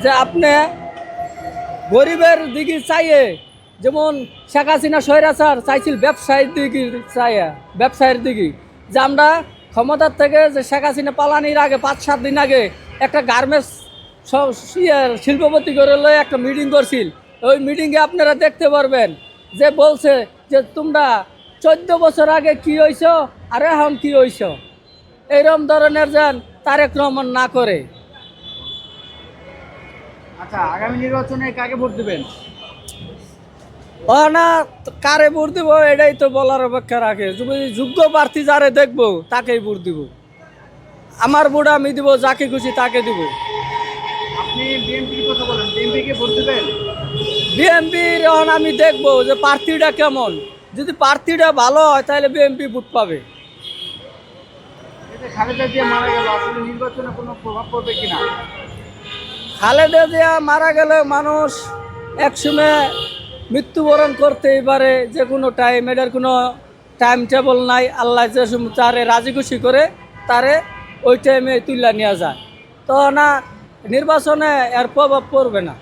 যে আপনি গরিবের দিকে চাইয়ে, যেমন শেখ হাসিনা স্বৈরাচার চাইছিল ব্যবসায়ীর দিকে চাইয়া, ব্যবসায়ীর দিকে, যে আমরা ক্ষমতার থেকে যে শেখ হাসিনা পালানির আগে 5-7 দিন আগে একটা গার্মেন্টস শিল্পপতি করে লয়ে একটা মিটিং করছিল। ওই মিটিংয়ে আপনারা দেখতে পারবেন যে বলছে যে তোমরা 14 বছর আগে কি হইছ আর এখন কি হইছ, এইরকম ধরনের যেন তারেক রহমান না করে। আচ্ছা, আগামী নির্বাচনে কাকে ভোট দিবেন? ও না, কারে ভোট দিব এটাই তো বলার অপেক্ষা রাখে। যদি যোগ্য প্রার্থী যারে দেখবো তাকেই ভোট দিব। আমার ভোট আমি দিব, যাকে খুশি তাকে দিব। আপনি বিএনপির কথা বলেন, বিএনপি কে ভোট দিবেন? বিএনপির এখন আমি দেখবো যে প্রার্থীটা কেমন। যদি প্রার্থীটা ভালো হয় তাহলে বিএনপি ভোট পাবে। এই যে খালেদা জিয়া মারা গেল, আসলে নির্বাচনে কোনো প্রভাব পড়বে কিনা? খালেদা জিয়া মারা গেলে মানুষ একসময় মৃত্যুবরণ করতেই পারে, যে কোনো টাইম, এটার কোনো টাইম টেবল নাই। আল্লাহ যে সময় তারে রাজি খুশি করে তারে ওই টাইমে তুলে নেওয়া যায়। তো না, নির্বাচনে এর প্রভাব পড়বে না।